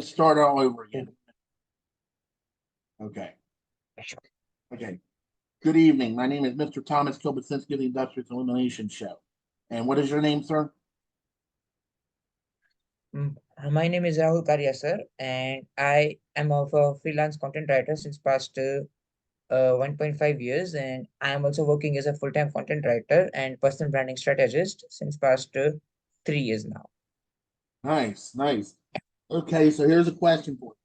Start all over again. Okay. Sure. Okay. Good evening. My name is Mr. Thomas Kilbasinski of the Industrial Illumination Show. And what is your name, sir? My name is Rahul Karia, sir, and I am a freelance content writer since past 1.5 years, and I am also working as a full-time content writer and personal branding strategist since past 3 years now. Nice, nice. Okay, so here's a question for you.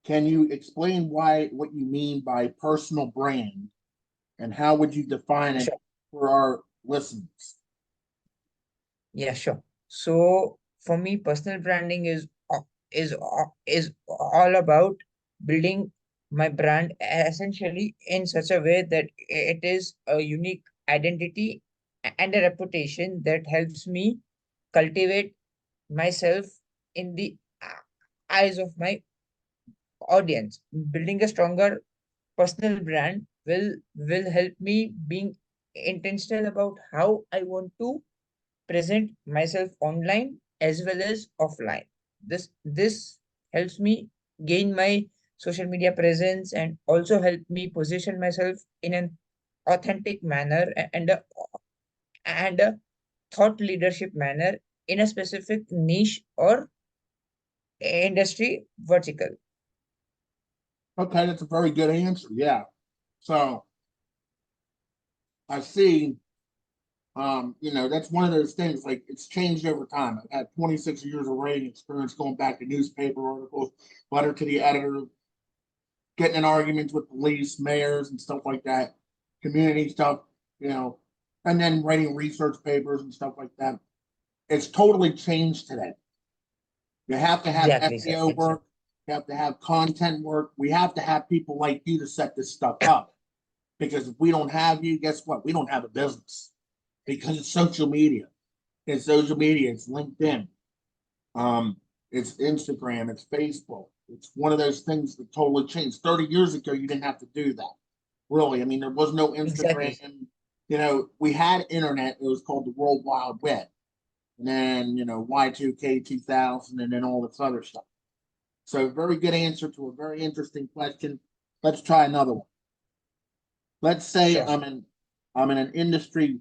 Can you explain what you mean by personal brand and how would you define it Sure. for our listeners? Yeah, sure. So for me, personal branding is all about building my brand essentially in such a way that it is a unique identity and a reputation that helps me cultivate myself in the eyes of my audience. Building a stronger personal brand will help me being intentional about how I want to present myself online as well as offline. This helps me gain my social media presence and also help me position myself in an authentic manner and a thought leadership manner in a specific niche or industry vertical. Okay, that's a very good answer. Yeah. So I see, that's one of those things, like it's changed over time. I've had 26 years of writing experience going back to newspaper articles, letter to the editor, getting in arguments with police, mayors, and stuff like that, community stuff, you know, and then writing research papers and stuff like that. It's totally changed today. You have to have Exactly, sir. SEO Exactly. work, you have to have content work. We have to have people like you to set this stuff up. Because if we don't have you, guess what? We don't have a business because it's social media. It's social media, it's LinkedIn, um, it's Instagram, it's Facebook. It's one of those things that totally changed. 30 years ago, you didn't have to do that. Really. I mean, there was no Exactly, Instagram. sir. We had internet. It was called the World Wide Web. And then, Y2K 2000, and then all this other stuff. So, very good answer to a very interesting question. Let's try another one. Let's say Sure. I'm in an industry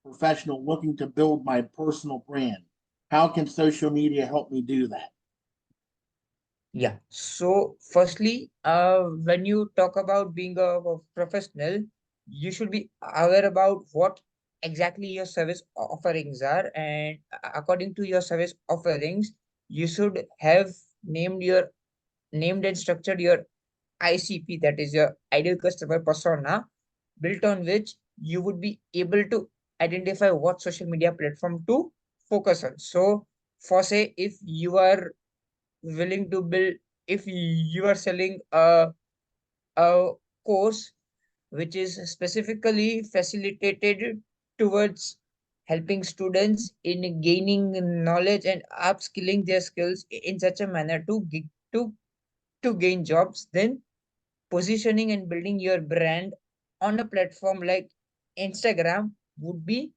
professional looking to build my personal brand. How can social media help me do that? Yeah. So firstly, when you talk about being a professional, you should be aware about what exactly your service offerings are, and according to your service offerings, you should have named and structured your ICP, that is your ideal customer persona, built on which you would be able to identify what social media platform to focus on. So, for say, if you are willing to build, if you are selling a course which is specifically facilitated towards helping students in gaining knowledge and upskilling their skills in such a manner to gain jobs, then positioning and building your brand on a platform like Instagram would be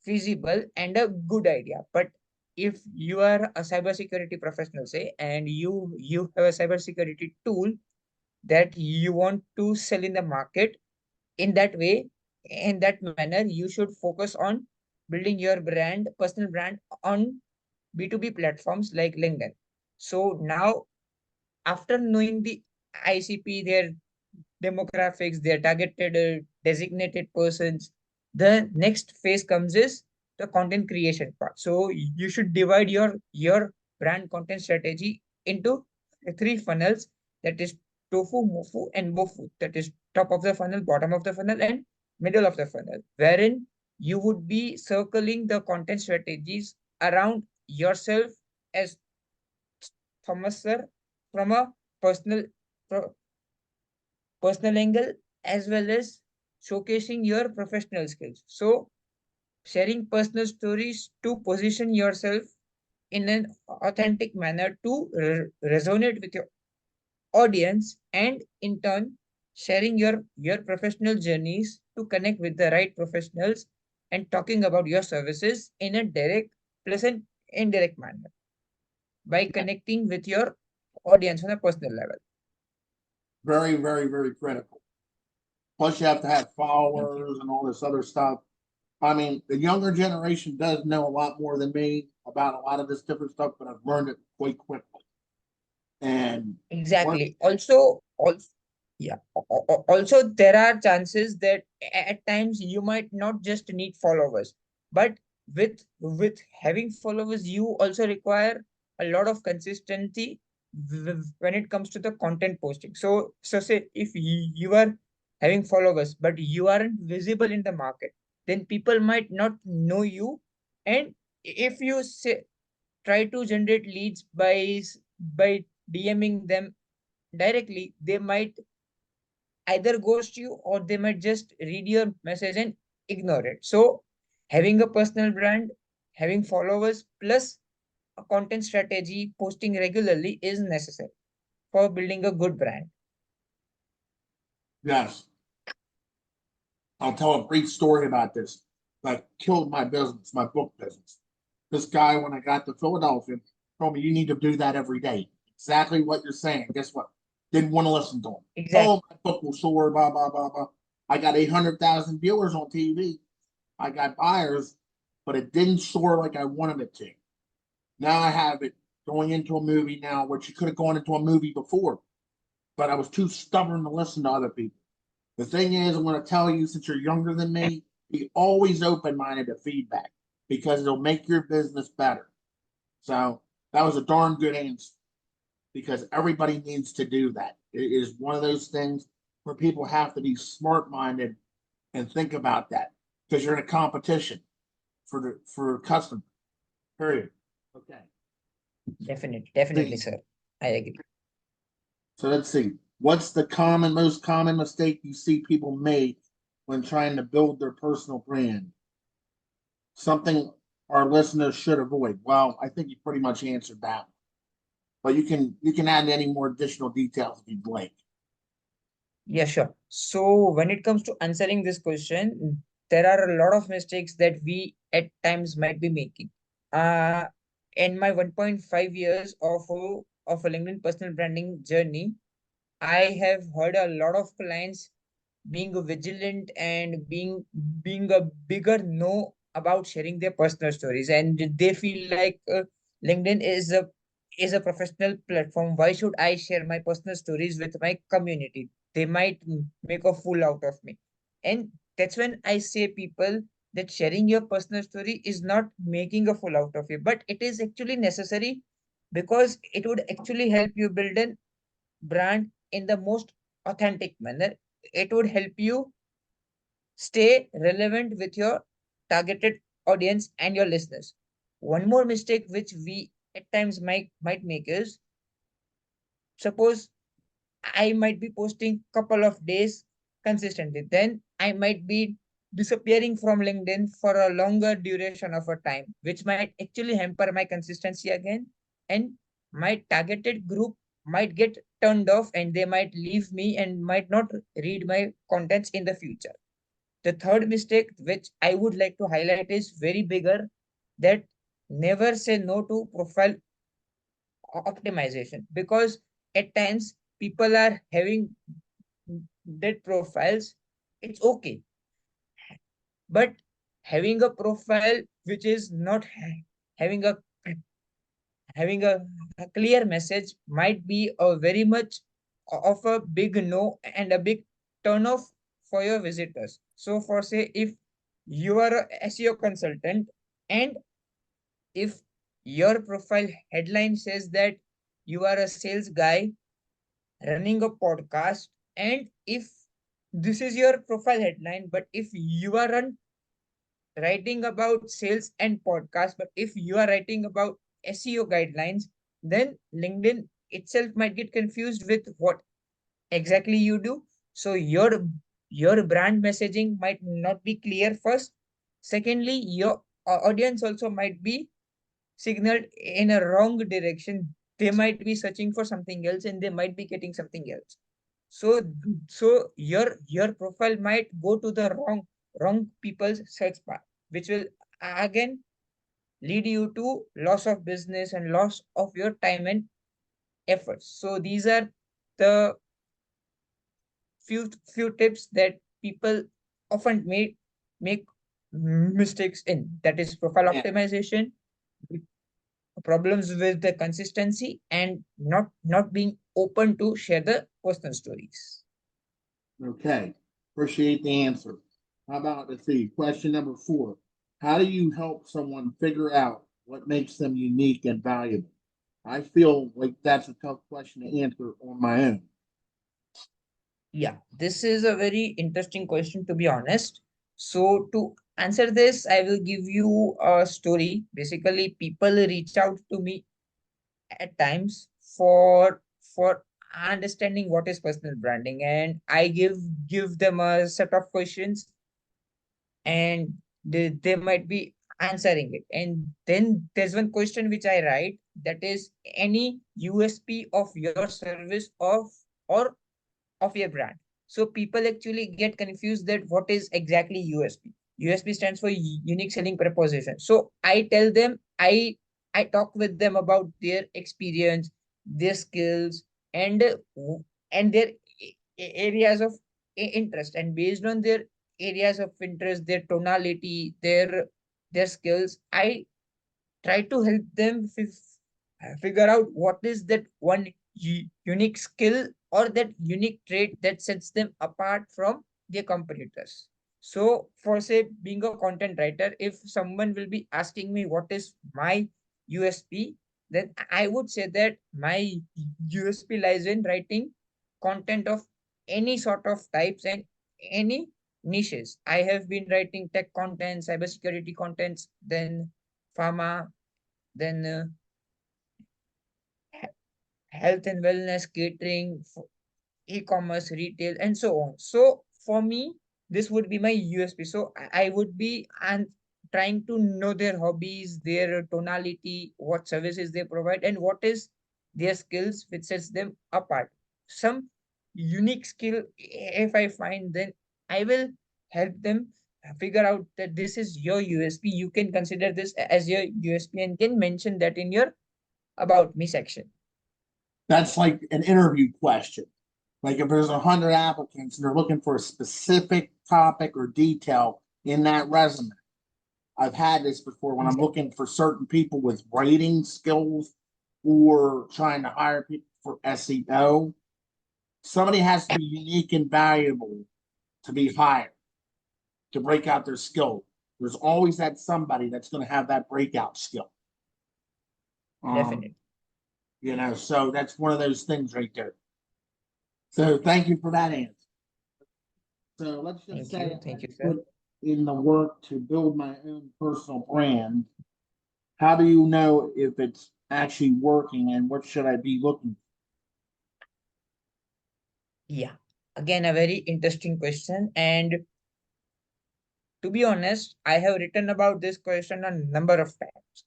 feasible and a good idea. But if you are a cybersecurity professional, say, and you have a cybersecurity tool that you want to sell in the market, in that way, in that manner, you should focus on building your brand, personal brand on B2B platforms like LinkedIn. So now, after knowing the ICP, their demographics, their targeted designated persons, the next phase comes is the content creation part. So you should divide your brand content strategy into three funnels, that is tofu, mofu, and mofu. That is top of the funnel, bottom of the funnel, and middle of the funnel, wherein you would be circling the content strategies around yourself as Thomas sir, from a personal personal angle, as well as showcasing your professional skills. So, sharing personal stories to position yourself in an authentic manner to resonate with your audience, and in turn, sharing your professional journeys to connect with the right professionals and talking about your services in a direct, pleasant, indirect manner. by connecting with your audience on a personal level. Very, very, very critical. Plus, you have to have Thank you. followers and all this other stuff. I mean, the younger generation does know a lot more than me about a lot of this different stuff, but I've learned it quite quickly. And one, Exactly. Also, yeah. Also, there are chances that at times you might not just need followers, but with having followers, you also require a lot of consistency when it comes to the content posting. So say if you are having followers, but you aren't visible in the market, then people might not know you. And if you say try to generate leads by DMing them directly, they might either ghost you or they might just read your message and ignore it. So having a personal brand, having followers plus a content strategy, posting regularly is necessary for building a good brand. yes, I'll tell a brief story about this that killed my business, my book business. This guy, when I got to Philadelphia, told me you need to do that every day. Exactly what you're saying. Guess what? Didn't want to listen to him. Exactly. Oh, my book will soar, blah, blah, blah, blah. I got 800,000 viewers on TV. I got buyers, but it didn't soar like I wanted it to. Now I have it going into a movie now, which you could have gone into a movie before, but I was too stubborn to listen to other people. The thing is, I'm going to tell you, since you're younger than me, be always open minded to feedback because it'll make your business better. So that was a darn good answer because everybody needs to do that. It is one of those things where people have to be smart minded and think about that because you're in a competition for customer. Period. Okay. Definitely, See, sir. I agree. so let's see. What's the most common mistake you see people make when trying to build their personal brand? Something our listeners should avoid. Well, I think you pretty much answered that, but you can add any more additional details if you'd like. Yeah, sure. So when it comes to answering this question, there are a lot of mistakes that we at times might be making. Uh, in my 1.5 years of a LinkedIn personal branding journey, I have heard a lot of clients being vigilant and being a bigger no about sharing their personal stories, and they feel like LinkedIn is a professional platform. Why should I share my personal stories with my community? They might make a fool out of me. And that's when I say people that sharing your personal story is not making a fool out of you, but it is actually necessary because it would actually help you build an brand in the most authentic manner. It would help you stay relevant with your targeted audience and your listeners. One more mistake which we at times might make is, suppose I might be posting couple of days consistently, then I might be disappearing from LinkedIn for a longer duration of a time, which might actually hamper my consistency again. And my targeted group might get turned off and they might leave me and might not read my contents in the future. The third mistake, which I would like to highlight, is very bigger, that never say no to profile optimization, because at times people are having dead profiles. It's okay, but having a profile which is not having having a clear message might be a very much of a big no and a big turn off for your visitors. So for say, if you are a SEO consultant and if your profile headline says that you are a sales guy running a podcast, and if this is your profile headline, but if you aren't writing about sales and podcast, but if you are writing about SEO guidelines, then LinkedIn itself might get confused with what exactly you do. So your brand messaging might not be clear first. Secondly, your audience also might be signaled in a wrong direction. They might be searching for something else and they might be getting something else. So your profile might go to the wrong people's search bar, which will again lead you to loss of business and loss of your time and efforts. So these are the few tips that people often make mistakes in. That is profile Yeah. optimization, problems with the consistency, and not being open to share the personal stories. Okay. Appreciate the answer. How about, let's see, question number 4. How do you help someone figure out what makes them unique and valuable? I feel like that's a tough question to answer on my own. Yeah, this is a very interesting question, to be honest. So to answer this, I will give you a story. Basically, people reach out to me at times for understanding what is personal branding, and I give them a set of questions, and they might be answering it. And then there's one question which I write, that is any USP of your service or of your brand. So people actually get confused that what is exactly USP. USP stands for unique selling proposition. So I tell them, I talk with them about their experience, their skills, and and their areas of interest. And based on their areas of interest, their tonality, their skills, I try to help them figure out what is that one unique skill or that unique trait that sets them apart from their competitors. So for say being a content writer, if someone will be asking me what is my USP, then I would say that my USP lies in writing content of any sort of types and any niches. I have been writing tech content, cybersecurity contents, then pharma, then health and wellness, catering, e-commerce, retail, and so on. So for me, this would be my USP. So I would be and trying to know their hobbies, their tonality, what services they provide, and what is their skills which sets them apart. Some unique skill, if I find, then I will help them figure out that this is your USP. You can consider this as your USP and can mention that in your about me section. That's like an interview question. Like if there's 100 applicants and they're looking for a specific topic or detail in that resume. I've had this before when I'm looking for certain people with writing skills or trying to hire people for SEO. Somebody has to be unique and valuable to be hired, to break out their skill. There's always that somebody that's going to have that breakout skill. Um, Definitely. so that's one of those things right there. So thank you for that answer. So let's just Thank say you. I Thank you, sir. put in the work to build my own personal brand. How do you know if it's actually working and what should I be looking for? Yeah. Again, a very interesting question. And to be honest, I have written about this question a number of times.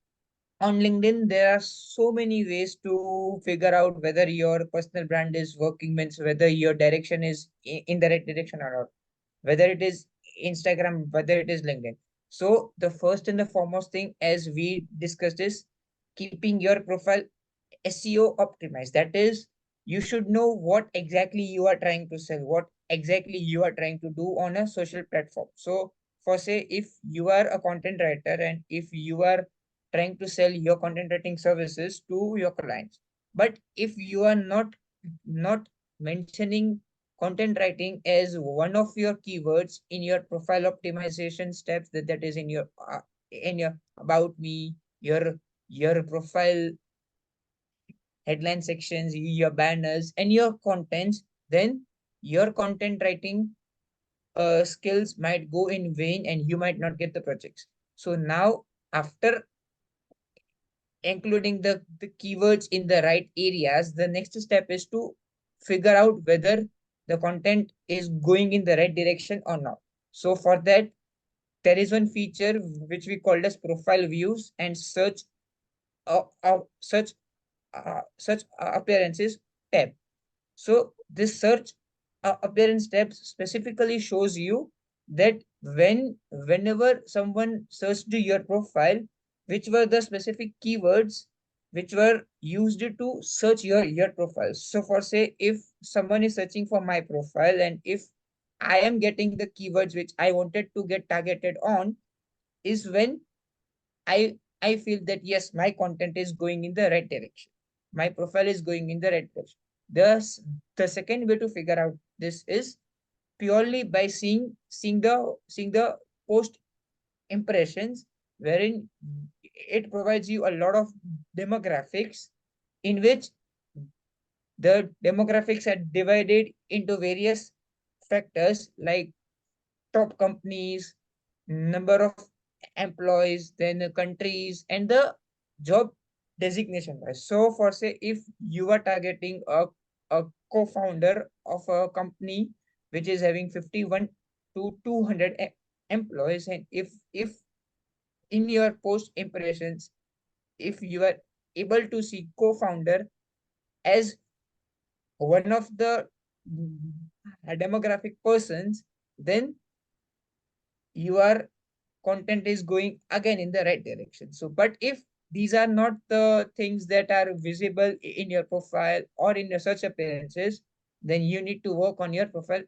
On LinkedIn, there are so many ways to figure out whether your personal brand is working, means whether your direction is in the right direction or not, whether it is Instagram, whether it is LinkedIn. So the first and the foremost thing, as we discussed, is keeping your profile SEO optimized. That is, you should know what exactly you are trying to sell, what exactly you are trying to do on a social platform. So, for say, if you are a content writer and if you are trying to sell your content writing services to your clients, but if you are not mentioning content writing as one of your keywords in your profile optimization steps, that is in your about me, your profile headline sections, your banners, and your contents, then your content writing skills might go in vain and you might not get the projects. So now, after including the keywords in the right areas, the next step is to figure out whether the content is going in the right direction or not. So for that, there is one feature which we called as profile views and search appearances tab. So this search appearance tab specifically shows you that whenever someone searched your profile, which were the specific keywords which were used to search your profile. So for say, if someone is searching for my profile, and if I am getting the keywords which I wanted to get targeted on, is when I feel that yes, my content is going in the right direction. My profile is going in the right direction. Thus, the second way to figure out this is purely by seeing the post impressions, wherein it provides you a lot of demographics, in which the demographics are divided into various factors like top companies, number of employees, then the countries, and the job designation wise. So for say, if you are targeting a co-founder of a company which is having 51 to 200 employees, and if in your post impressions, if you are able to see co-founder as one of the demographic persons, then your content is going again in the right direction. So, but if these are not the things that are visible in your profile or in your search appearances, then you need to work on your profile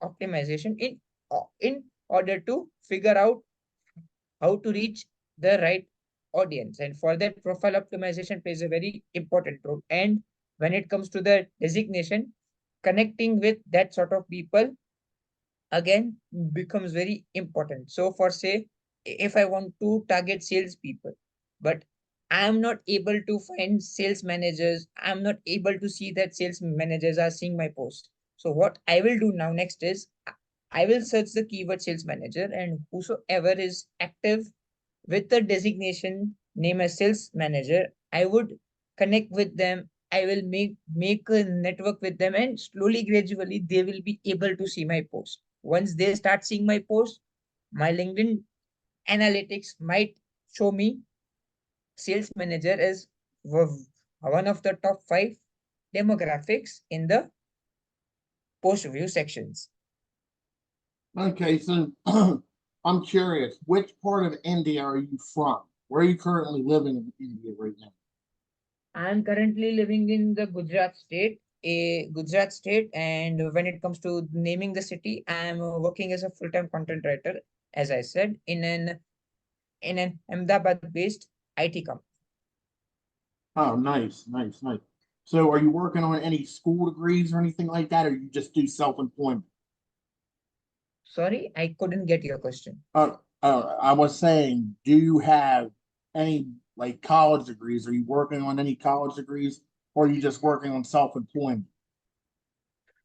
optimization in order to figure out how to reach the right audience. And for that, profile optimization plays a very important role. And when it comes to the designation, connecting with that sort of people again becomes very important. So for say, if I want to target salespeople, but I am not able to find sales managers, I'm not able to see that sales managers are seeing my post. So what I will do now next is I will search the keyword sales manager, and whosoever is active with the designation name as sales manager, I would connect with them. I will make a network with them, and slowly, gradually, they will be able to see my post. Once they start seeing my post, my LinkedIn analytics might show me sales manager as one of the top 5 demographics in the post view sections. Okay, so I'm curious, which part of India are you from? Where are you currently living in India right now? I am currently living in the Gujarat state, and when it comes to naming the city, I am working as a full-time content writer, as I said, in an Ahmedabad-based IT company. Oh, nice, nice, nice. So are you working on any school degrees or anything like that, or you just do self-employment? Sorry, I couldn't get your question. I was saying, do you have any like college degrees? Are you working on any college degrees, or are you just working on self-employment?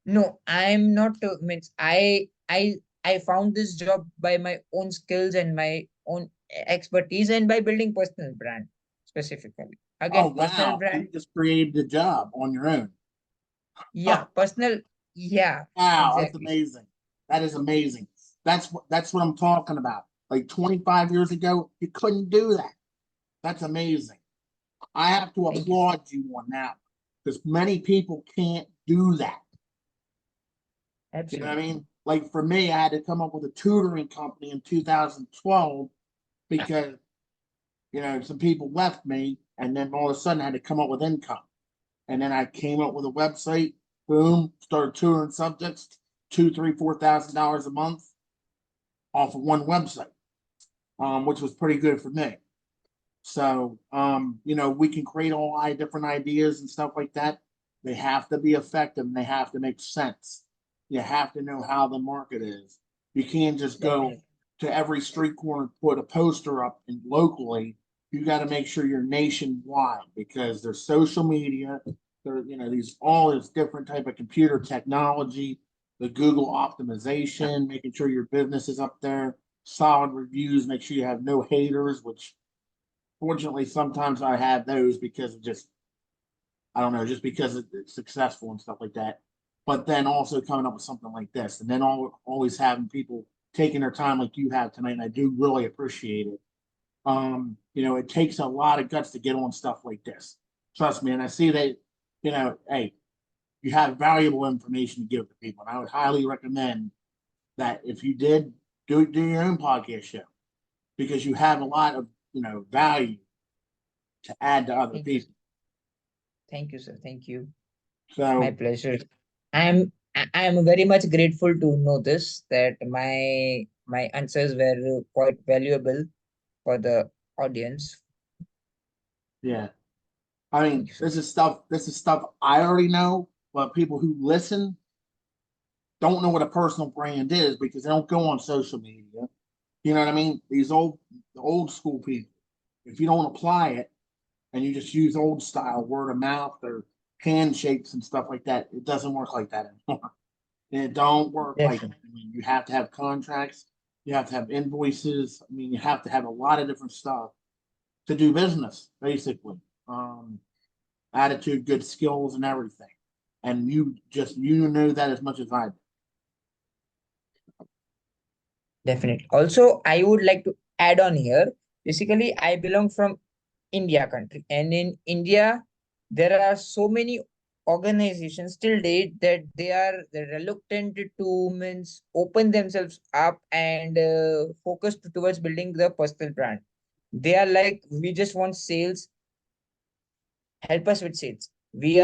No, I'm not. Means I found this job by my own skills and my own expertise, and by building personal brand specifically. Oh, Again, personal wow. So you brand. just created a job on your own. Yeah, personal. Yeah, Wow, that's exactly. amazing. That is amazing. That's what I'm talking about. Like 25 years ago, you couldn't do that. That's amazing. I have to Thank you so applaud much. you on that because many people can't do that. You know what I Absolutely. mean? Like for me, I had to come up with a tutoring company in 2012 because some people left me, and then all of a sudden I had to come up with income. And then I came up with a website, boom, started tutoring subjects, two, three, $4,000 a month off of one website, which was pretty good for me. So, we can create all different ideas and stuff like that. They have to be effective and they have to make sense. You have to know how the market is. You can't just go Definitely. to every street corner and put a poster up and locally. You got to make sure you're nationwide because there's social media. There, these all this different type of computer technology, the Google optimization, making sure your business is up there, solid reviews, make sure you have no haters, which fortunately, sometimes I have those because of just, I don't know, just because it's successful and stuff like that. But then also coming up with something like this, and then always having people taking their time like you have tonight, and I do really appreciate it. It takes a lot of guts to get on stuff like this. Trust me, and I see that, hey, you have valuable information to give to people, and I would highly recommend that if you did do your own podcast show because you have a lot of value to add to other Thank you. people. Thank you, sir. Thank you. My So pleasure. I'm very much grateful to know this, that my answers were quite valuable for the audience. yeah, I mean, Thank you, sir. this is stuff I already know, but people who listen don't know what a personal brand is because they don't go on social media. You know what I mean? The old school people. If you don't apply it and you just use old style word of mouth or handshakes and stuff like that, it doesn't work like that anymore. And it don't work like that. Definitely. I mean, you have to have contracts, you have to have invoices. I mean, you have to have a lot of different stuff to do business, basically. Um, Attitude, good skills, and everything. And you know that as much as I do. Definitely. Also, I would like to add on here. Basically, I belong from India country, and in India, there are so many organizations till date that they're reluctant to means open themselves up and focus towards building the personal brand. They are like, we just want sales, help us with sales. We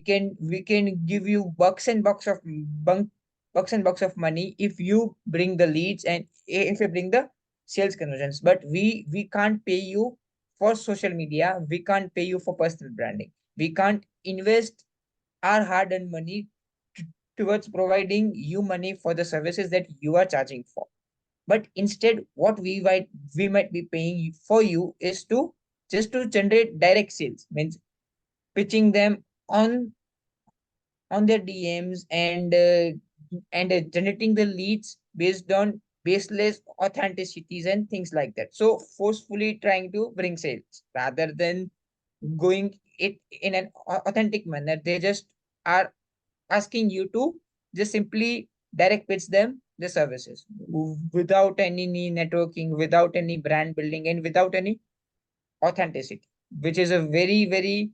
can give you bucks and bucks of money if you bring the leads and if you bring the sales conversions, but we can't pay you for social media, we can't pay you for personal branding, we can't invest our hard-earned money t- towards providing you money for the services that you are charging for. But instead, what we might be paying for you is to just to generate direct sales, means pitching them on their DMs and generating the leads based on baseless authenticities and things like that. So forcefully trying to bring sales rather than going it in an authentic manner. They just are asking you to just simply direct pitch them the services without any networking, without any brand building, and without any authenticity, which is a very, very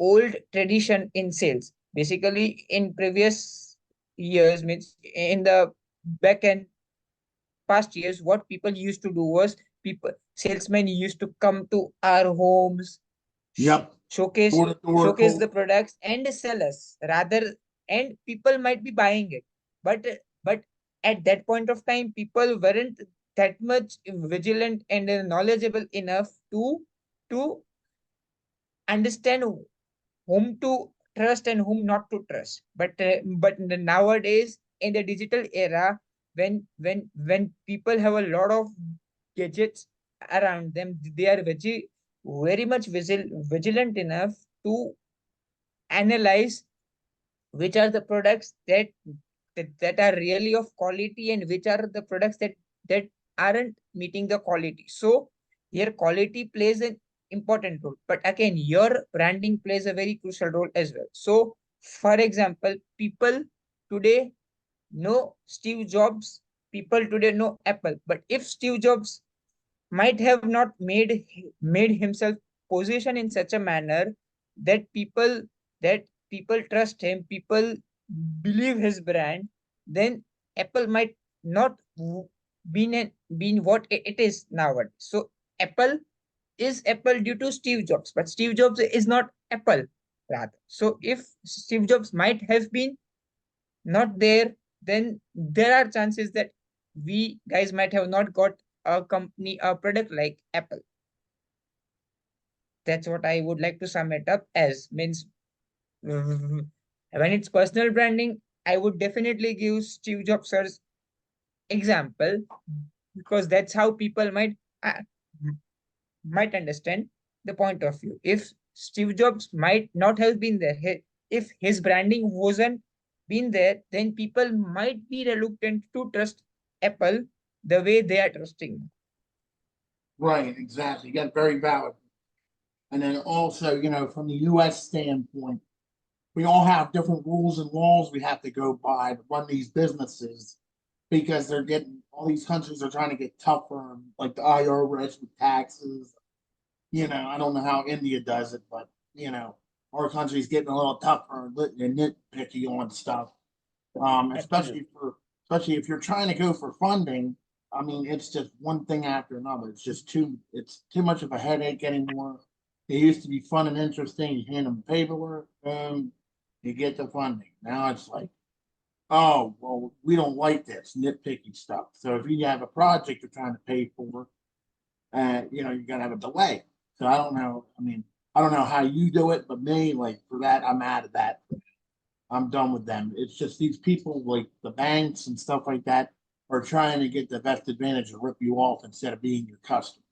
old tradition in sales. Basically, in previous years, means in the back end past years, what people used to do was people salesmen used to come to our homes, Yep. showcase Door to door showcase cold. the products and sell us rather, and people might be buying it, but at that point of time, people weren't that much vigilant and knowledgeable enough to understand whom to trust and whom not to trust. But nowadays in the digital era, when people have a lot of gadgets around them, they are very much vigilant enough to analyze which are the products that are really of quality and which are the products that aren't meeting the quality. So here quality plays an important role, but again your branding plays a very crucial role as well. So for example, people today know Steve Jobs, people today know Apple, but if Steve Jobs might have not made himself position in such a manner that people trust him, people believe his brand, then Apple might not been what it is nowadays. So Apple is Apple due to Steve Jobs, but Steve Jobs is not Apple rather. So if Steve Jobs might have been not there, then there are chances that we guys might have not got a product like Apple. That's what I would like to sum it up as. Means when it's personal branding, I would definitely give Steve Jobs' example, because that's how people uh, might understand the point of view. If Steve Jobs might not have been there, if his branding wasn't been there, then people might be reluctant to trust Apple the way they are trusting. Right, exactly. You got very valid. And then also, from the US standpoint, we all have different rules and laws we have to go by to run these businesses because they're getting all these countries are trying to get tougher, like the IRS with taxes. I don't know how India does it, but our country's getting a little tougher and nitpicky on stuff. Absolutely. Especially if you're trying to go for funding, I mean, it's just one thing after another. It's too much of a headache anymore. It used to be fun and interesting. You hand them paperwork, boom, you get the funding. Now it's like, oh, well, we don't like this nitpicky stuff. So if you have a project you're trying to pay for, you're gonna have a delay. So I don't know. I mean, I don't know how you do it, but me, like for that, I'm out of that. I'm done with them. It's just these people like the banks and stuff like that are trying to get the best advantage and rip you off instead of being your customer.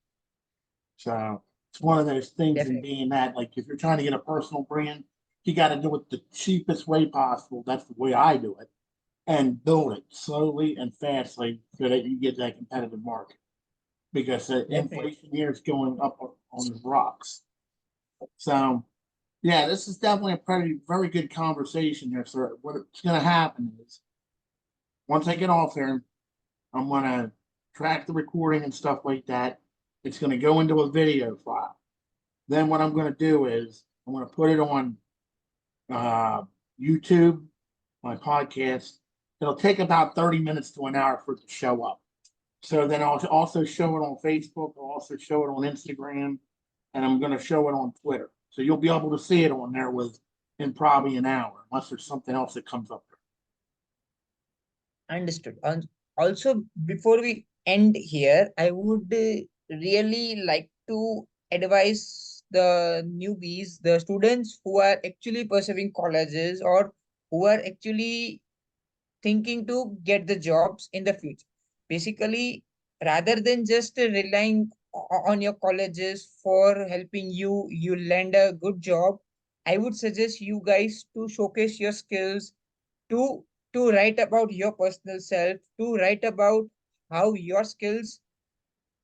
So it's one of those things in Definitely. being that, like if you're trying to get a personal brand, you got to do it the cheapest way possible. That's the way I do it, and build it slowly and fastly so that you get that competitive market. Because the Definitely. inflation here is going up on the rocks. So yeah, this is definitely a pretty very good conversation here, sir. What's going to happen is once I get off there, I'm going to track the recording and stuff like that. It's going to go into a video file. Then what I'm going to do is I'm going to put it on uh, YouTube, my podcast. It'll take about 30 minutes to an hour for it to show up. So then I'll also show it on Facebook. I'll also show it on Instagram, and I'm going to show it on Twitter. So you'll be able to see it on there in probably an hour, unless there's something else that comes up. Understood. And also, before we end here, I would really like to advise the newbies, the students who are actually pursuing colleges or who are actually thinking to get the jobs in the future. Basically, rather than just relying on your colleges for helping you land a good job, I would suggest you guys to showcase your skills, to write about your personal self, to write about how your skills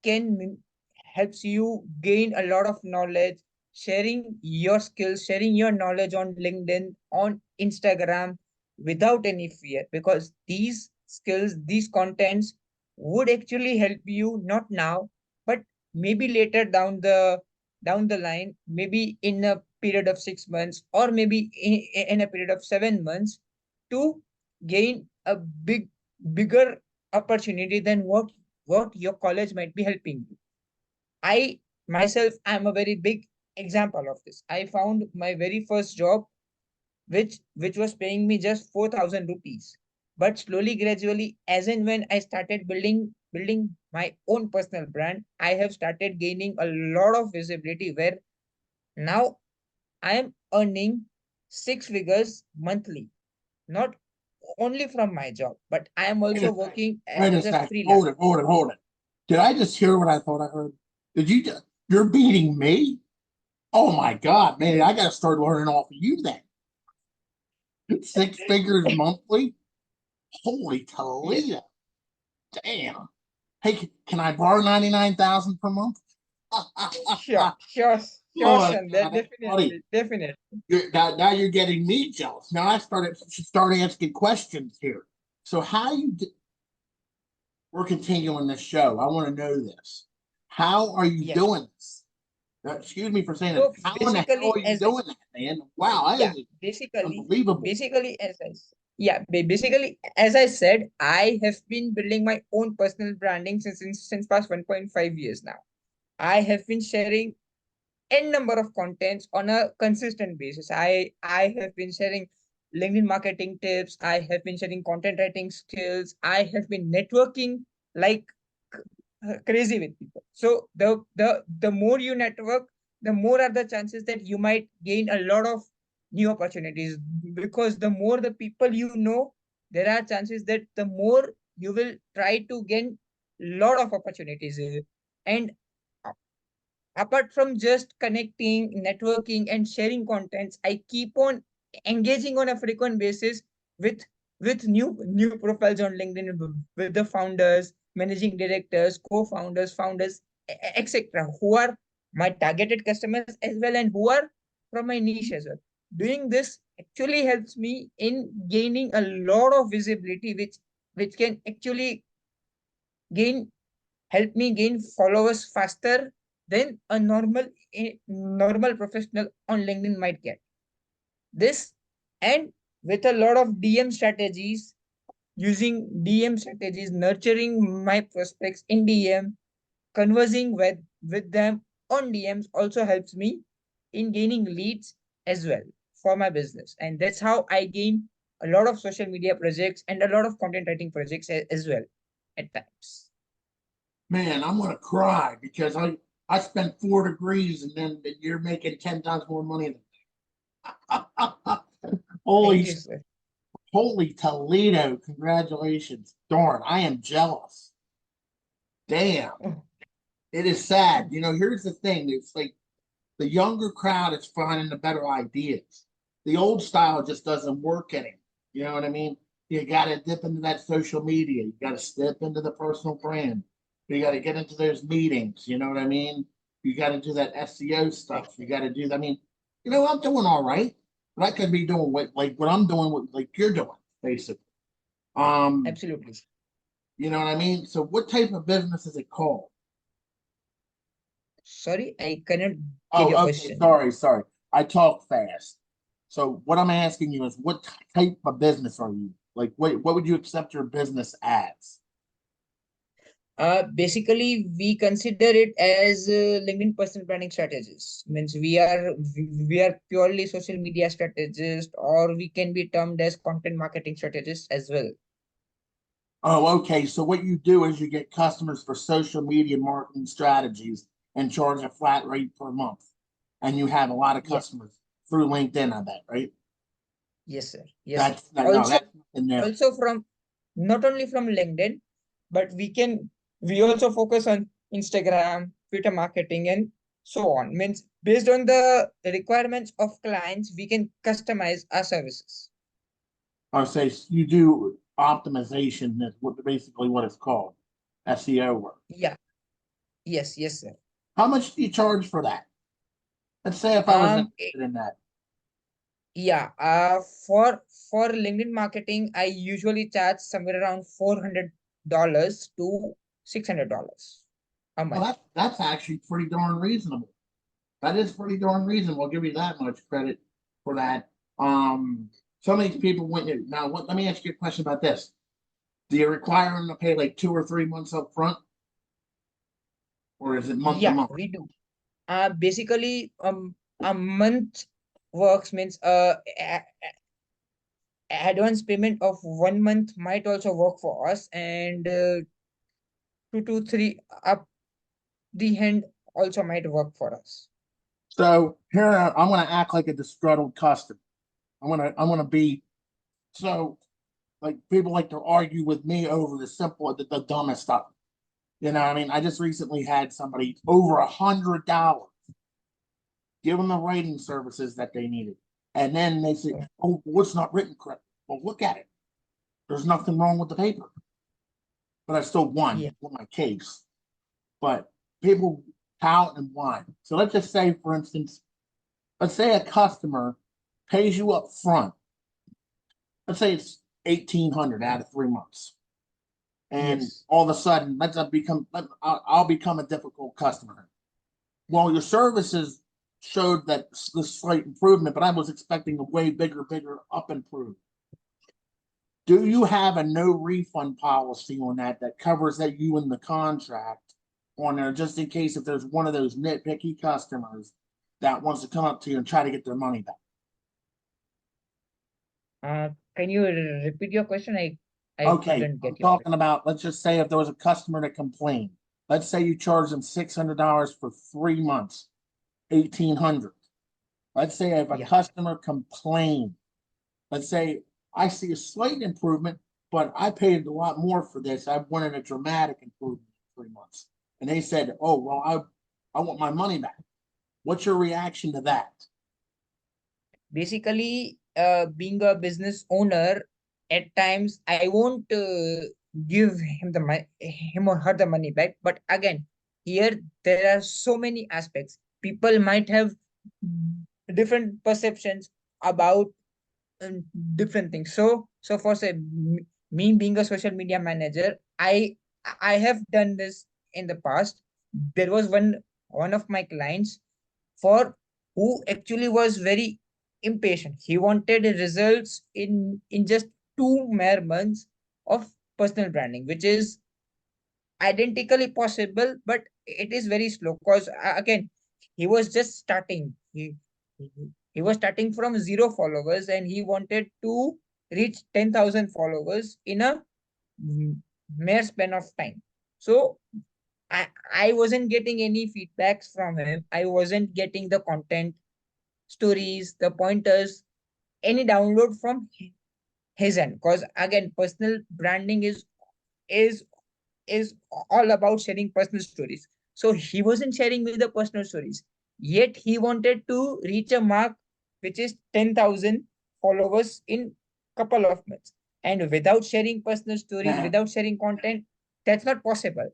can helps you gain a lot of knowledge, sharing your skills, sharing your knowledge on LinkedIn, on Instagram without any fear, because these skills, these contents would actually help you not now, but maybe later down the line, maybe in a period of 6 months, or maybe in a period of 7 months, to gain a bigger opportunity than what your college might be helping you. I myself am a very big example of this. I found my very first job which was paying me just 4,000 rupees. But slowly, gradually, as and when I started building my own personal brand, I have started gaining a lot of visibility where now I am earning 6 figures monthly, not only from my job, but I am Wait a also second. working Wait a as a second. freelancer. Hold it. Hold it. Hold it. Did I just hear what I thought I heard? Did you? You're beating me? Oh my God, man! I got to start learning off of you then. 6 figures monthly? Holy Yeah, Toledo! Damn. Hey, can I borrow 99,000 per month? sure, sure, sure, Oh son. God, That that's funny. definitely, definitely. Now you're getting me jealous. Now I should start asking questions here. So we're continuing this show. I want to know this. How are you Yes. doing this? Excuse me for saying it. So How in the hell basically, are you doing that, man? Wow, that yeah, is basically, unbelievable. basically, basically, as I said, I have been building my own personal branding since past 1.5 years now. I have been sharing n number of contents on a consistent basis. I have been sharing LinkedIn marketing tips. I have been sharing content writing skills. I have been networking like crazy with people. So the more you network, the more are the chances that you might gain a lot of new opportunities. Because the more the people you know, there are chances that the more you will try to gain lot of opportunities. And apart from just connecting, networking, and sharing contents, I keep on engaging on a frequent basis with new profiles on LinkedIn, with the founders, managing directors, co-founders, founders, etc., who are my targeted customers as well, and who are from my niche as well. Doing this actually helps me in gaining a lot of visibility, which can actually gain help me gain followers faster than a normal professional on LinkedIn might get. This, and with a lot of DM strategies, using DM strategies, nurturing my prospects in DM, conversing with them on DMs also helps me in gaining leads as well for my business. And that's how I gain a lot of social media projects and a lot of content writing projects as well at times. Man, I'm gonna cry because I spent 4 degrees and then you're making 10 times more money than Thank holy you, sir. holy Toledo! Congratulations, darn! I am jealous. Damn, Oh, it is sad. Here's the thing: it's like the younger crowd is finding the better ideas. The old style just doesn't work anymore. You know what I mean? You got to dip into that social media. You got to step into the personal brand. You got to get into those meetings. You know what I mean? You got to do that SEO stuff. You got to do. I mean, I'm doing all right, but I could be doing what I'm doing, like you're doing, basically. Um, absolutely. you know what I mean? So, what type of business is it called? Sorry, I cannot get your Oh, okay. question. Sorry. I talk fast. So what I'm asking you is what type of business are you? Like what would you accept your business as? Basically, we consider it as LinkedIn personal branding strategies. Means we are purely social media strategists, or we can be termed as content marketing strategists as well. Oh, okay. So what you do is you get customers for social media marketing strategies and charge a flat rate per month. And you have a lot of Yeah. customers through LinkedIn, I bet, right? Yes, sir. Yes, sir. That's no, Also, that's nothing new. also from not only from LinkedIn, but we also focus on Instagram, Twitter marketing, and so on. Means based on the requirements of clients, we can customize our services. Or say you do optimization, that's basically what it's called. SEO work. Yeah. Yes. Yes, sir. How much do you charge for that? Let's say if I was Um. interested in that. Yeah. For LinkedIn marketing, I usually charge somewhere around $400 to $600 a Well, month. that's actually pretty darn reasonable. That is pretty darn reasonable. I'll give you that much credit for that. Some of these people went now. Let me ask you a question about this. Do you require them to pay like 2 or 3 months up front, or is it month to Yeah, month? we do. Basically, a month works means advance payment of 1 month might also work for us, and 2 to 3 up the hand also might work for us. So here I'm going to act like a disgruntled customer. I'm going to be so like people like to argue with me over the dumbest stuff. I mean, I just recently had somebody over $100 give them the writing services that they needed. And then they say, oh, well, it's not written correctly. Well, look at it. There's nothing wrong with the paper. But I still won Yeah. my case. But people tout and whine. So let's just say, for instance, let's say a customer pays you up front. Let's say it's 1,800 out of 3 months. And Yes. all of a sudden, I'll become a difficult customer. Well, your services showed that this slight improvement, but I was expecting a way bigger up improvement. Do you have a no refund policy on that covers that you in the contract on there just in case if there's one of those nitpicky customers that wants to come up to you and try to get their money back? Can you repeat your question? I Okay, couldn't I'm get your question. talking about, let's just say if there was a customer that complained. Let's say you charge them $600 for 3 months, 1,800. Let's say if a Yeah. customer complained, let's say I see a slight improvement, but I paid a lot more for this. I wanted a dramatic improvement in 3 months. And they said, oh, well, I want my money back. What's your reaction to that? Basically, being a business owner, at times I won't give him or her the money back. But again, here there are so many aspects. People might have different perceptions about um, different things. So for say me being a social media manager, I have done this in the past. There was one of my clients for who actually was very impatient. He wanted results in just 2 mere months. of personal branding, which is identically possible, but it is very slow because again, he was just starting. He was starting from zero followers and he wanted to reach 10,000 followers in a mere span of time. So I wasn't getting any feedbacks from him. I wasn't getting the content, stories, the pointers, any download from his end. Because again, personal branding is is all about sharing personal stories. So he wasn't sharing me the personal stories. Yet he wanted to reach a mark which is 10,000 followers in couple of months. And without sharing personal stories, Yeah. without sharing content, that's not possible.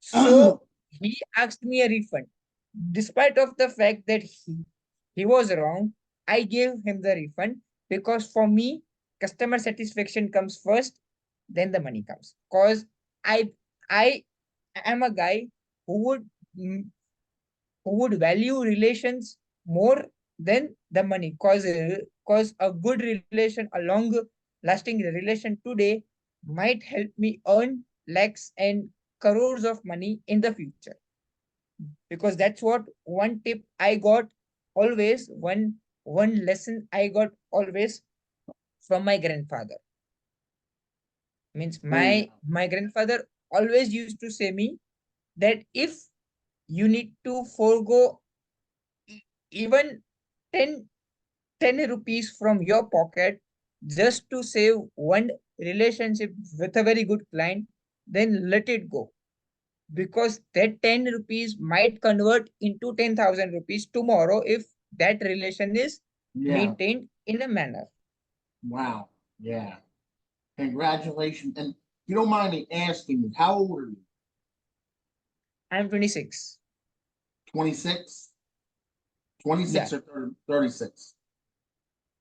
So he asked me a refund. Despite of the fact that he was wrong, I gave him the refund because for me, customer satisfaction comes first, then the money comes. Because I I am a guy who would mm, who would value relations more than the money. Cause a good relation, a long lasting relation today might help me earn lakhs and crores of money in the future. Because that's what one tip I got always, one lesson I got always from my grandfather. Means There you my grandfather always used to say me that if you need to forego even 10 10 rupees from your pocket just to save one relationship with a very good client, then let it go. Because that 10 rupees might convert into 10,000 rupees tomorrow if that relation is Yeah. maintained in a manner. Wow. Yeah. Congratulations. And if you don't mind me asking me, how old are you? I'm 26. 26? 26 Yeah, or 36?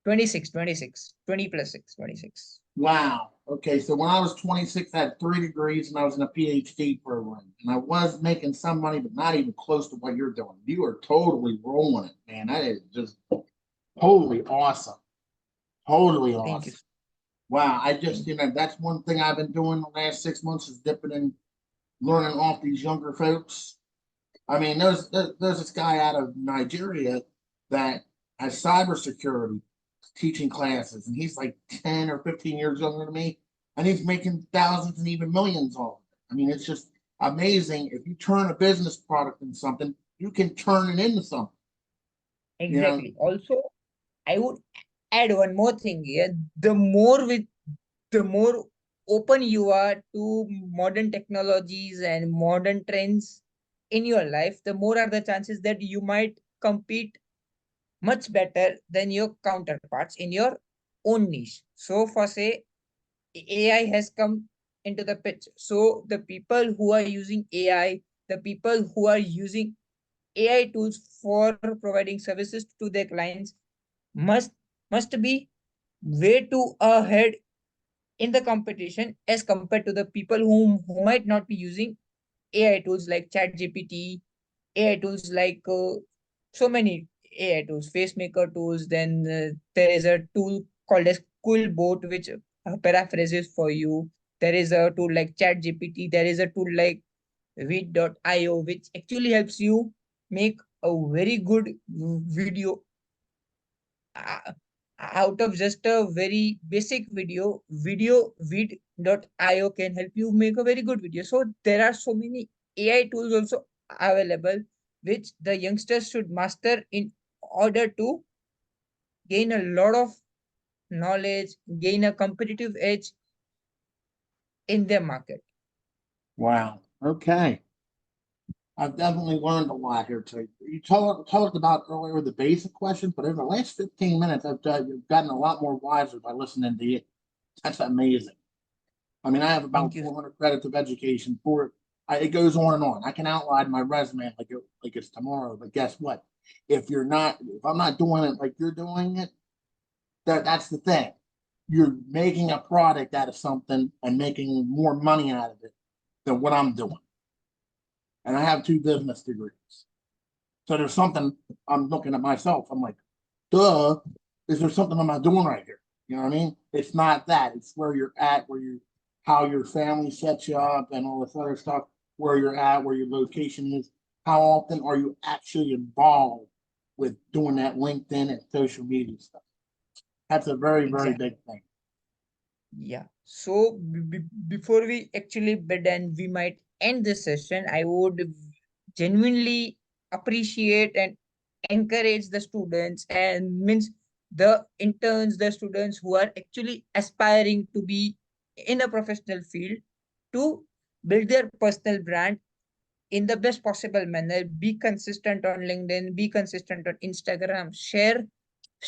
26, 26, 20 plus 6, 26. Wow. Okay. So when I was 26, I had 3 degrees and I was in a PhD program. And I was making some money, but not even close to what you're doing. You are totally rolling it, man. That is just totally awesome. Totally Thank you. awesome. Wow. I Thank just, you. that's one thing I've been doing the last 6 months is dipping in, learning off these younger folks. I mean, there's this guy out of Nigeria that has cybersecurity teaching classes, and he's like 10 or 15 years younger than me, and he's making thousands and even millions off of it. I mean, it's just amazing. If you turn a business product into something, you can turn it into something. You know, Exactly. Also, I would add one more thing here. The more open you are to modern technologies and modern trends in your life, the more are the chances that you might compete much better than your counterparts in your own niche. So, for say, AI has come into the pitch. So, the people who are using AI, the people who are using AI tools for providing services to their clients must must be way too ahead in the competition as compared to the people who might not be using AI tools like ChatGPT, AI tools like so many AI tools, FaceMaker tools. Then there is a tool called as Quillbot, which paraphrases for you. There is a tool like ChatGPT. There is a tool like Vid.io, which actually helps you make a very good video uh, out of just a very basic video vid.io can help you make a very good video. So there are so many AI tools also available which the youngsters should master in order to gain a lot of knowledge, gain a competitive edge in their market. wow. Okay. I've definitely learned a lot here today. You talked about earlier the basic questions, but in the last 15 minutes, I've gotten a lot more wiser by listening to you. That's amazing. I mean, I have Thank about you. 400 credits of education for it. It goes on and on. I can outline my resume like it's tomorrow, but guess what? If I'm not doing it like you're doing it, that's the thing. You're making a product out of something and making more money out of it than what I'm doing. And I have 2 business degrees. So there's something I'm looking at myself. I'm like, duh, is there something I'm not doing right here? You know what I mean? It's not that. It's where you're at, where you how your family sets you up and all this other stuff, where you're at, where your location is. How often are you actually involved with doing that LinkedIn and social media stuff? That's a very, very Exactly. big thing. Yeah. So before we actually bid and we might end this session, I would genuinely appreciate and encourage the students and means the interns, the students who are actually aspiring to be in a professional field to build their personal brand in the best possible manner. Be consistent on LinkedIn, be consistent on Instagram, share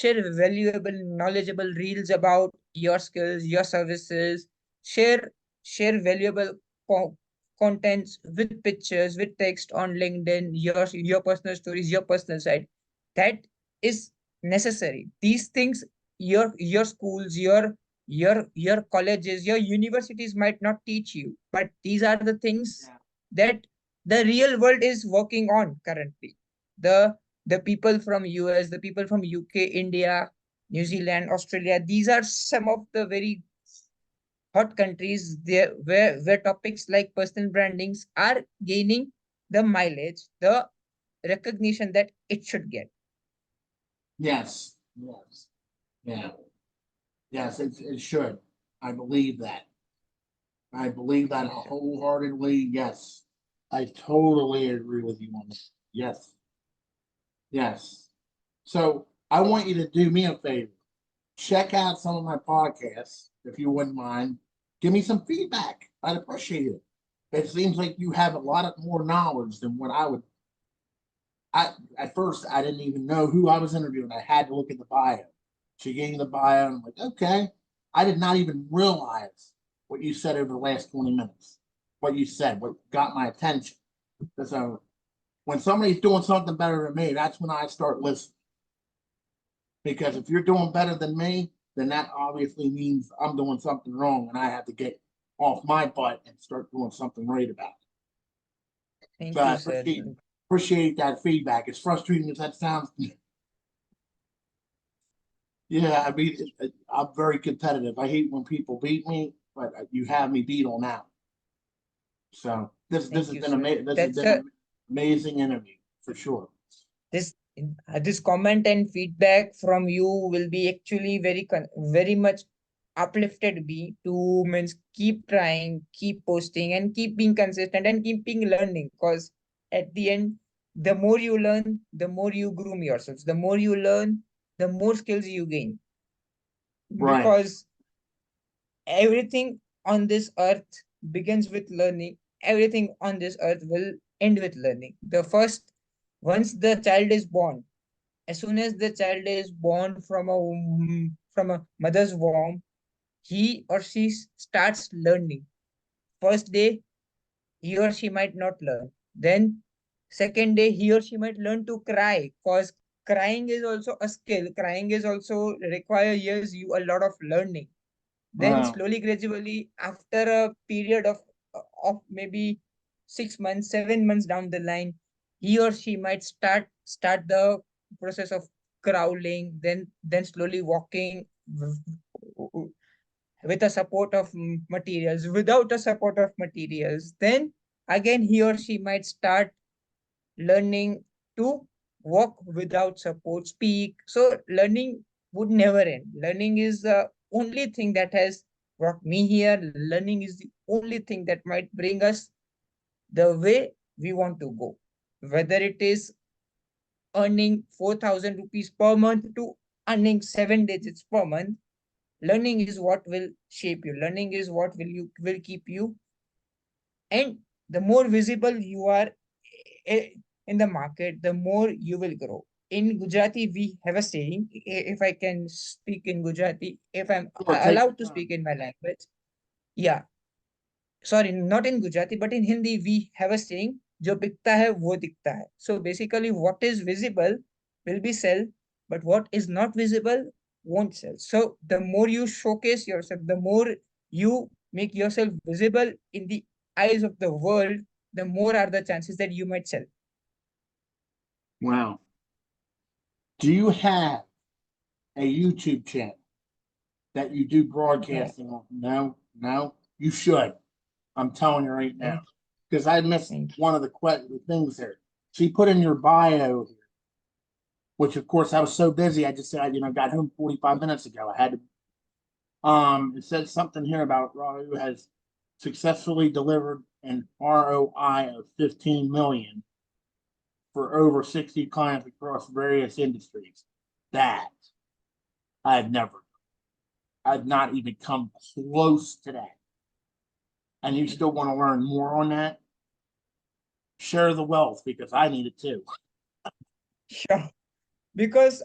valuable, knowledgeable reels about your skills, your services, share share valuable co- contents with pictures, with text on LinkedIn, your personal stories, your personal site. That is necessary. These things your schools, your colleges, your universities might not teach you, but these are the things Yeah. that the real world is working on currently. The people from US, the people from UK, India, New Zealand, Australia, these are some of the very hot countries there where topics like personal brandings are gaining the mileage, the recognition that it should get. Yes. Yes. Yeah. Yes, it should. I believe that. I believe that Yeah, wholeheartedly. Yes. I totally agree with you on this. Yes. Yes. So I want you to do me a favor. Check out some of my podcasts, if you wouldn't mind. Give me some feedback. I'd appreciate it. It seems like you have a lot of more knowledge than what I would. I at first I didn't even know who I was interviewing. I had to look at the bio. She gave me the bio, and I'm like, okay. I did not even realize what you said over the last 20 minutes. What you said, what got my attention. So when somebody's doing something better than me, that's when I start listening. Because if you're doing better than me, then that obviously means I'm doing something wrong and I have to get off my butt and start doing something right about it. So thank I you, sir. appreciate that feedback. As frustrating as that sounds, yeah, I mean, I'm very competitive. I hate when people beat me, but you have me beat on that. So this Thank has you, been sir. amazing. This has That's been a an amazing interview for sure. this this comment and feedback from you will be actually very much uplifted me to means keep trying, keep posting, and keep being consistent and keeping learning. Because at the end, the more you learn, the more you groom yourselves. The more you learn, the more skills you gain. Right, Because everything on this earth begins with learning. Everything on this earth will end with learning. The first, once the child is born, as soon as the child is born from a mother's womb, he or she starts learning. First day, he or she might not learn. Then second day, he or she might learn to cry, because crying is also a skill. Crying is also require years you a lot of learning. Then wow, slowly, gradually, after a period of maybe 6 months, 7 months down the line, he or she might start the process of crawling, then slowly walking with a support of materials, without a support of materials. Then again, he or she might start learning to walk without support, speak. So learning would never end. Learning is the only thing that has brought me here. Learning is the only thing that might bring us the way we want to go. Whether it is earning 4,000 rupees per month to earning 7 digits per month, learning is what will shape you. Learning is what will keep you, and the more visible you are in the market, the more you will grow. In Gujarati, we have a saying, if I can speak in Gujarati, if I'm sure, take allowed to your time. speak in my language. Yeah, sorry, not in Gujarati, but in Hindi, we have a saying, जो बिकता है वो दिखता है. So basically, what is visible will be sell, but what is not visible won't sell. So the more you showcase yourself, the more you make yourself visible in the eyes of the world, the more are the chances that you might sell. Wow. Do you have a YouTube channel that you do No, broadcasting on? No, no. You should. I'm telling you right now. Thank you. Because I missed Thank you. one of the things there. She put in your bio here, which of course I was so busy. I just said, got home 45 minutes ago. I had to. It said something here about Rahul has successfully delivered an ROI of 15 million for over 60 clients across various industries. That I have never. I've not even come close to that. And you still want to learn more on that? Share the wealth because I need it too. Sure. Because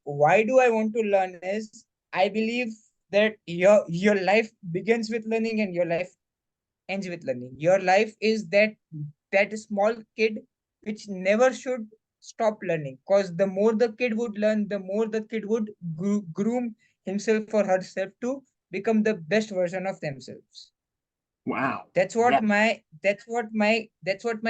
why do I want to learn is I believe that your life begins with learning and your life ends with learning. Your life is that small kid which never should stop learning. Because the more the kid would learn, the more the kid would groom himself or herself to become the best version of themselves. Wow. That's what Yeah. my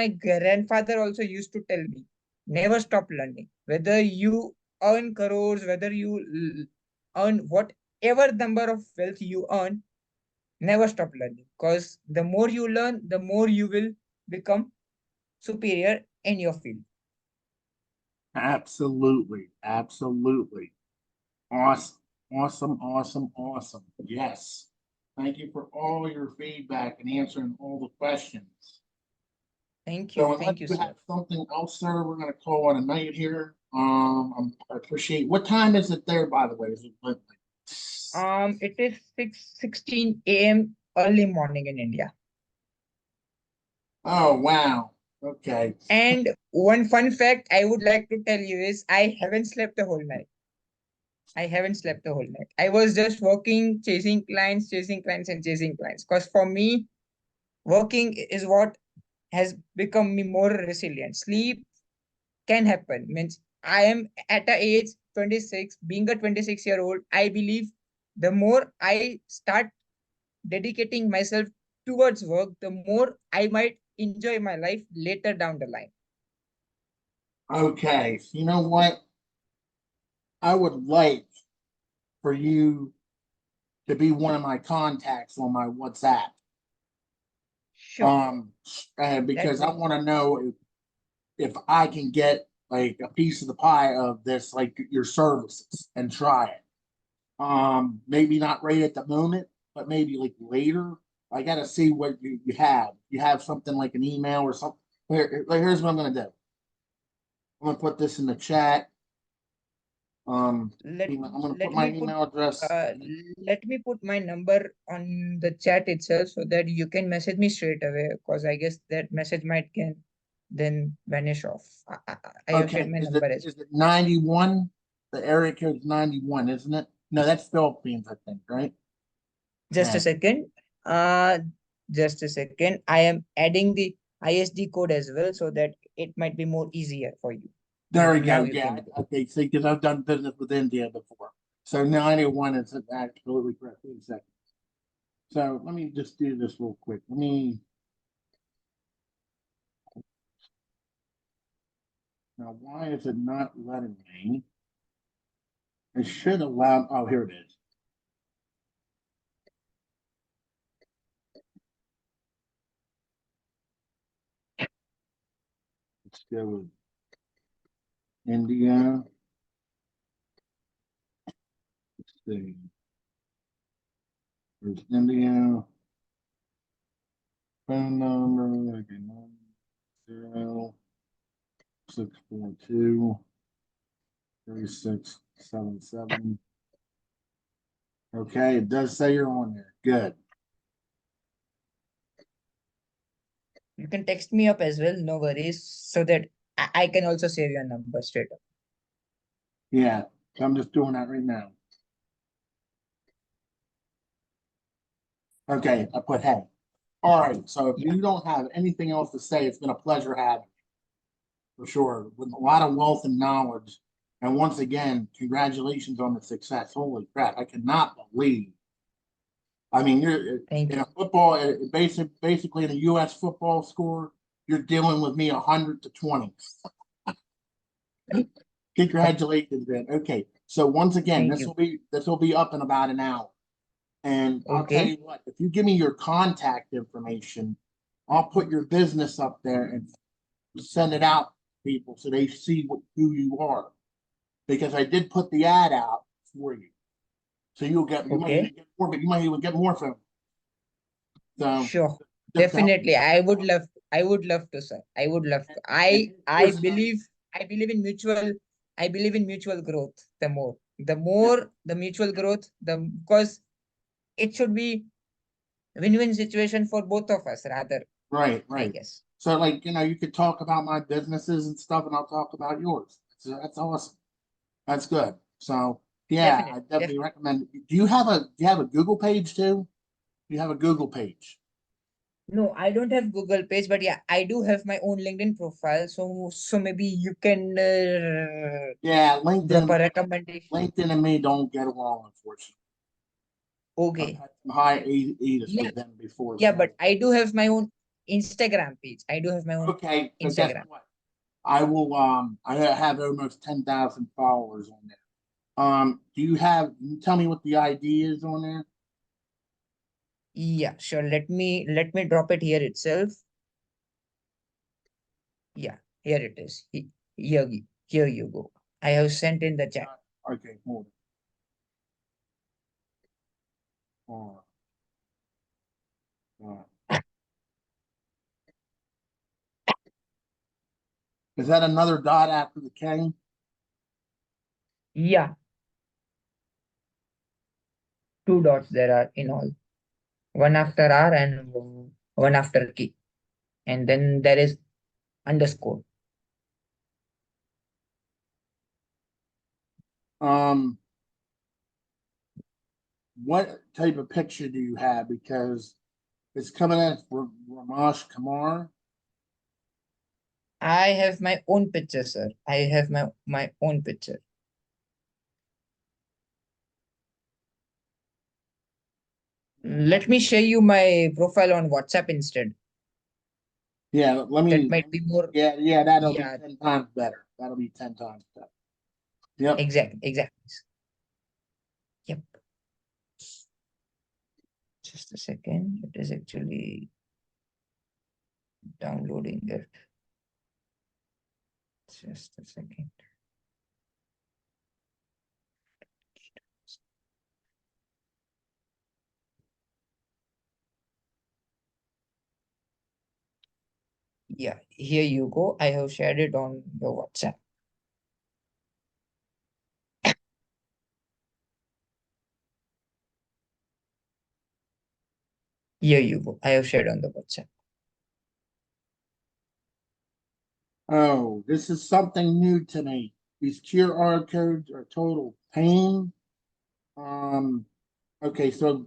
grandfather also used to tell me. Never stop learning. Whether you earn crores, whether you earn whatever number of wealth you earn, never stop learning. Because the more you learn, the more you will become superior in your field. Absolutely. Absolutely. Awesome. Awesome. Awesome. Awesome. Yes. Thank you for all your feedback and answering all the questions. Thank you. So unless Thank you, you sir. have something else, sir, we're gonna call it a night here. I appreciate, what time is it there, by the way? Is it like, It is 6:16 a.m. early morning in India. oh, wow. Okay. And one fun fact I would like to tell you is I haven't slept the whole night. I haven't slept the whole night. I was just working, chasing clients, and chasing clients. Because for me, working is what has become me more resilient. Sleep can happen. Means I am at a age 26, being a 26-year-old, I believe the more I start dedicating myself towards work, the more I might enjoy my life later down the line. Okay. So you know what? I would like for you to be one of my contacts on my WhatsApp. Sure, Um, that because I would want to know if I can get like a piece of the pie of this, like your services, and try it. Maybe not right at the moment, but maybe like later. I got to see what you have. You have something like an email or something. Here's what I'm gonna do. I'm gonna put this in the chat. let I'm gonna let put my me put email address. uh, let me put my number on the chat itself so that you can message me straight away, because I guess that message might can then vanish off. I have shared Okay, my is it number as is it 91? The area code is 91, isn't it? No, that's Philippines, I think, right? just a Okay. second. Uh, just a second. I am adding the ISD code as well so that it might be more easier for you. There we Now go. you Yeah. can go. Okay. See, because I've done business with India before. So 91 is absolutely correct. Wait a second. So let me just do this real quick. Now, why is it not letting me? It should allow, oh, here it is. Let's go with India. Let's see. There's India. Phone number. Okay, 642-3677. Okay, it does say you're on there. Good. You can text me up as well, no worries, so that I can also save your number straight up. Yeah, so I'm just doing that right now. Okay, I put hey. All right, so if Yeah, you don't have anything else to say, it's been a pleasure having you, for sure, with a lot of wealth and knowledge. And once again, congratulations on the success. Holy crap, I cannot believe. I mean, you're thank in you. a football, basically in a U.S. football score, you're dealing with me 100-20. Congratulations, man. Okay, so once again, Thank this you. will be this will be up in about an hour. And I'll tell Okay. you what, if you give me your contact information, I'll put your business up there and send it out to people so they see who you are. Because I did put the ad out for you. So you might Okay. even get more, but you might even get more from it. So Sure. just to help. Definitely. I would love to, sir. I would love to. And here's another. I believe in I believe in mutual growth. The Yeah, more the mutual growth, because it should be win-win situation for both of us, rather, right, I right. guess. So like, you could talk about my businesses and stuff and I'll talk about yours. That's awesome. That's good. So yeah, I Definitely. definitely Definitely. recommend. Do you have a Google page too? You have a Google page. No, I don't have Google page, but yeah, I do have my own LinkedIn profile. So maybe you can Yeah, drop LinkedIn, a recommendation. LinkedIn and me don't get along, unfortunately. I've Okay. had some hiatus Yeah, with them before, yeah, so but I do have my own Instagram page. I do have my own okay. So guess Instagram. what? I have almost 10,000 followers on there. Can you tell me what the ID is on there? Yeah, sure. Let me drop it here itself. Yeah, here it is. Here you go. I have sent in the chat. Okay, hold on. Is that another dot after the K? Yeah, two dots there are in all. One after R and one after K. And then there is underscore. Um, what type of picture do you have? Because it's coming in Ramash Kumar. I have my own picture, sir. I have my own picture. Let me share you my profile on WhatsApp instead. Yeah, That might be more. yeah, yeah, that'll be Yeah, 10 times better. That'll be 10 times better. Yep. exactly. Yep. Just a second. It is actually downloading it. Just a second. Yeah, here you go. I have shared it on your WhatsApp. Here you go. I have shared on the WhatsApp. Oh, this is something new to me. These QR codes are total pain. Um, okay, so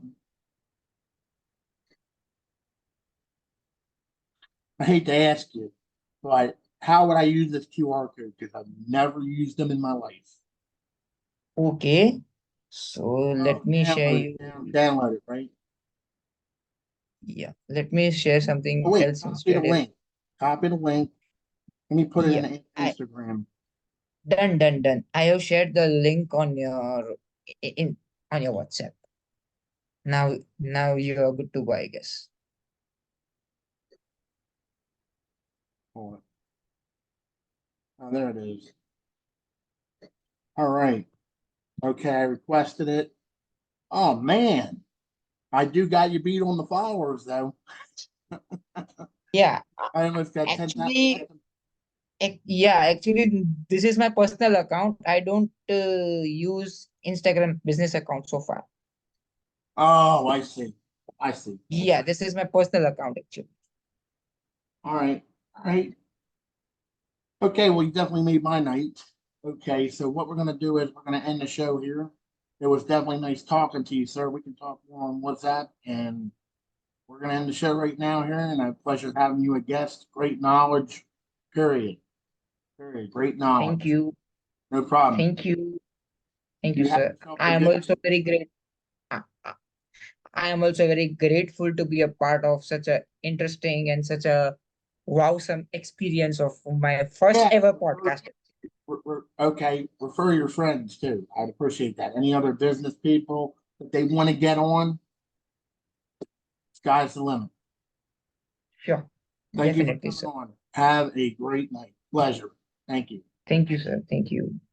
I hate to ask you, but how would I use this QR code? Because I've never used them in my life. Okay. So let Oh, me share you. download it, right? Yeah, let me share Oh, something wait, else copy the instead. If link. Copy the link. Let me put it yeah, in I Instagram. done. I have shared the link on your in on your WhatsApp. Now you are good to go, I guess. Hold on. Oh, there it is. All right. Okay, I requested it. Oh man, I do got you beat on the followers though. Yeah, I almost got 10,000. actually, yeah, actually, this is my personal account. I don't use Instagram business account so far. Oh, I see. I see. Yeah, this is my personal account actually. All right. All right. Okay, well, you definitely made my night. Okay, so what we're gonna do is we're gonna end the show here. It was definitely nice talking to you, sir. We can talk more on WhatsApp, and we're gonna end the show right now here. And a pleasure having you a guest. Great knowledge. Period. Period. Great Thank knowledge. you. No problem. Thank you. Thank you, You have sir. yourself a I am good also very great. I am also very grateful to be a part of such a interesting and such a wowsome experience of my first yeah. ever podcast. Okay. Refer your friends too. I'd appreciate that. Any other business people that they want to get on, sky's the limit. Sure. Thank you for Definitely, coming sir. on. Have a great night. Pleasure. Thank you. Thank you, sir. Thank you.